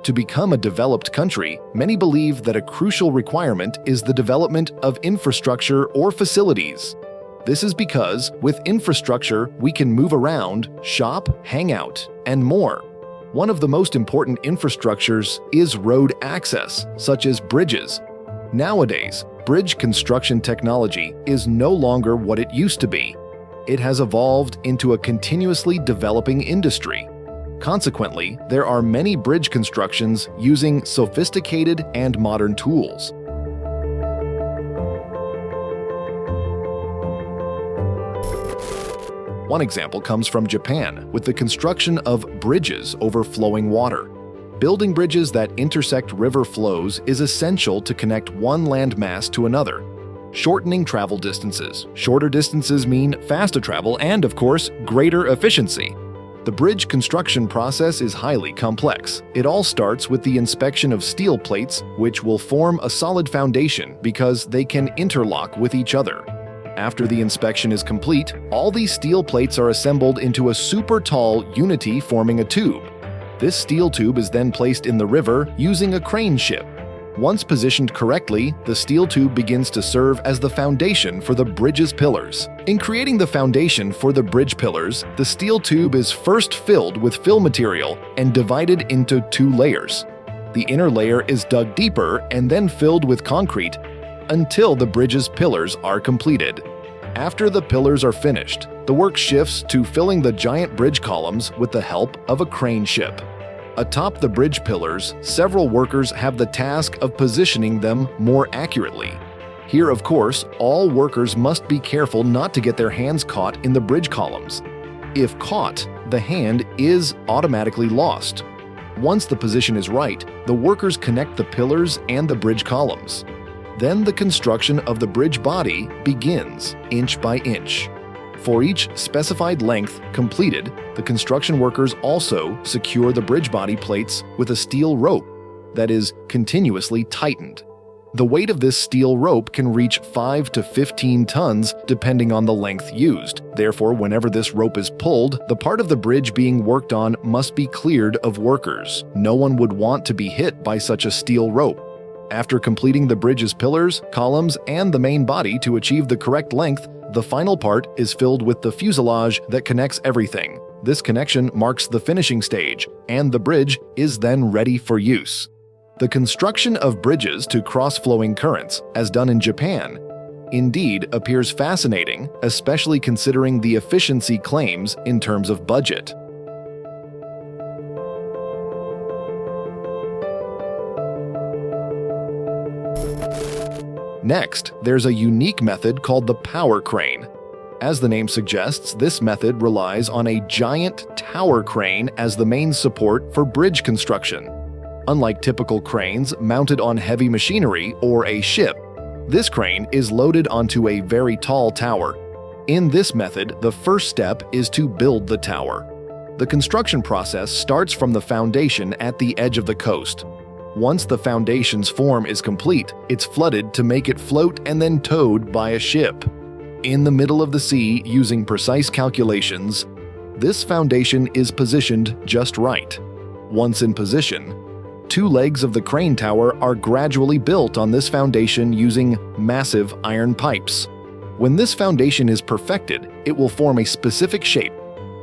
To become a developed country, many believe that a crucial requirement is the development of infrastructure or facilities. This is because, with infrastructure, we can move around, shop, hang out, and more. One of the most important infrastructures is road access, such as bridges. Nowadays, bridge construction technology is no longer what it used to be. It has evolved into a continuously developing industry. Consequently, there are many bridge constructions using sophisticated and modern tools. One example comes from Japan with the construction of bridges over flowing water. Building bridges that intersect river flows is essential to connect one landmass to another, shortening travel distances. Shorter distances mean faster travel and, of course, greater efficiency. The bridge construction process is highly complex. It all starts with the inspection of steel plates, which will form a solid foundation because they can interlock with each other. After the inspection is complete, all these steel plates are assembled into a super tall unity forming a tube. This steel tube is then placed in the river using a crane ship. Once positioned correctly, the steel tube begins to serve as the foundation for the bridge's pillars. In creating the foundation for the bridge pillars, the steel tube is first filled with fill material and divided into 2 layers. The inner layer is dug deeper and then filled with concrete until the bridge's pillars are completed. After the pillars are finished, the work shifts to filling the giant bridge columns with the help of a crane ship. Atop the bridge pillars, several workers have the task of positioning them more accurately. Here, of course, all workers must be careful not to get their hands caught in the bridge columns. If caught, the hand is automatically lost. Once the position is right, the workers connect the pillars and the bridge columns. Then the construction of the bridge body begins, inch by inch. For each specified length completed, the construction workers also secure the bridge body plates with a steel rope that is continuously tightened. The weight of this steel rope can reach 5 to 15 tons depending on the length used. Therefore, whenever this rope is pulled, the part of the bridge being worked on must be cleared of workers. No one would want to be hit by such a steel rope. After completing the bridge's pillars, columns, and the main body to achieve the correct length, the final part is filled with the fuselage that connects everything. This connection marks the finishing stage, and the bridge is then ready for use. The construction of bridges to cross flowing currents, as done in Japan, indeed appears fascinating, especially considering the efficiency claims in terms of budget. Next, there's a unique method called the power crane. As the name suggests, this method relies on a giant tower crane as the main support for bridge construction. Unlike typical cranes mounted on heavy machinery or a ship, this crane is loaded onto a very tall tower. In this method, the first step is to build the tower. The construction process starts from the foundation at the edge of the coast. Once the foundation's form is complete, it's flooded to make it float and then towed by a ship. In the middle of the sea, using precise calculations, this foundation is positioned just right. Once in position, 2 legs of the crane tower are gradually built on this foundation using massive iron pipes. When this foundation is perfected, it will form a specific shape.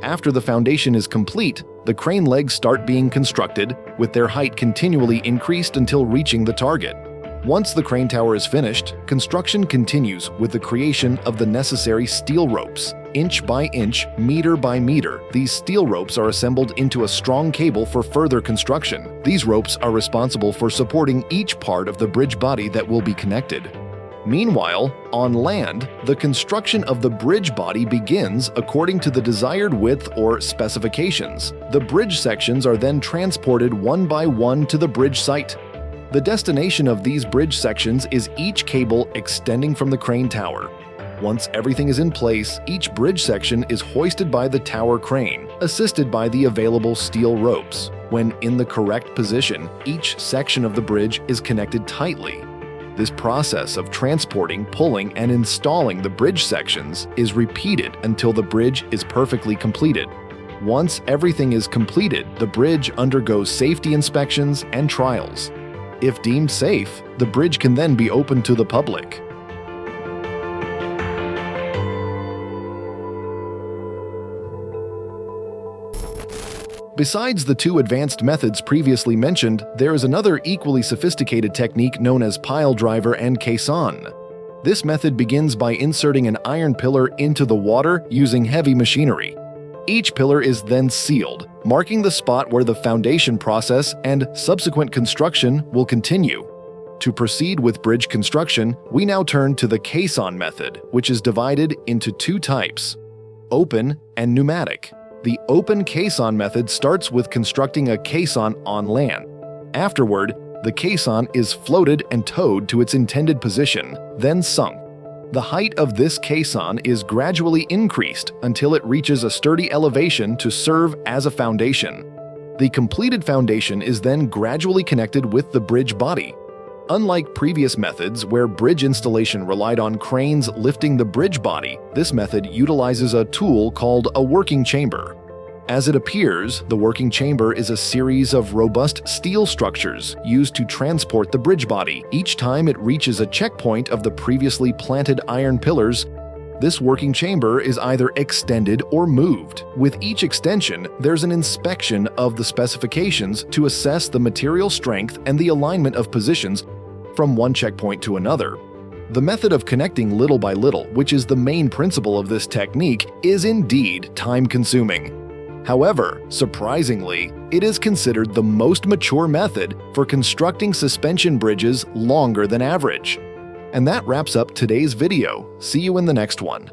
After the foundation is complete, the crane legs start being constructed, with their height continually increased until reaching the target. Once the crane tower is finished, construction continues with the creation of the necessary steel ropes. Inch by inch, meter by meter, these steel ropes are assembled into a strong cable for further construction. These ropes are responsible for supporting each part of the bridge body that will be connected. Meanwhile, on land, the construction of the bridge body begins according to the desired width or specifications. The bridge sections are then transported one by one to the bridge site. The destination of these bridge sections is each cable extending from the crane tower. Once everything is in place, each bridge section is hoisted by the tower crane, assisted by the available steel ropes. When in the correct position, each section of the bridge is connected tightly. This process of transporting, pulling, and installing the bridge sections is repeated until the bridge is perfectly completed. Once everything is completed, the bridge undergoes safety inspections and trials. If deemed safe, the bridge can then be opened to the public. Besides the two advanced methods previously mentioned, there is another equally sophisticated technique known as pile driver and caisson. This method begins by inserting an iron pillar into the water using heavy machinery. Each pillar is then sealed, marking the spot where the foundation process and subsequent construction will continue. To proceed with bridge construction, we now turn to the caisson method, which is divided into two types: open and pneumatic. The open caisson method starts with constructing a caisson on land. Afterward, the caisson is floated and towed to its intended position, then sunk. The height of this caisson is gradually increased until it reaches a sturdy elevation to serve as a foundation. The completed foundation is then gradually connected with the bridge body. Unlike previous methods where bridge installation relied on cranes lifting the bridge body, this method utilizes a tool called a working chamber. As it appears, the working chamber is a series of robust steel structures used to transport the bridge body. Each time it reaches a checkpoint of the previously planted iron pillars, this working chamber is either extended or moved. With each extension, there's an inspection of the specifications to assess the material strength and the alignment of positions from one checkpoint to another. The method of connecting little by little, which is the main principle of this technique, is indeed time-consuming. However, surprisingly, it is considered the most mature method for constructing suspension bridges longer than average. And that wraps up today's video. See you in the next one.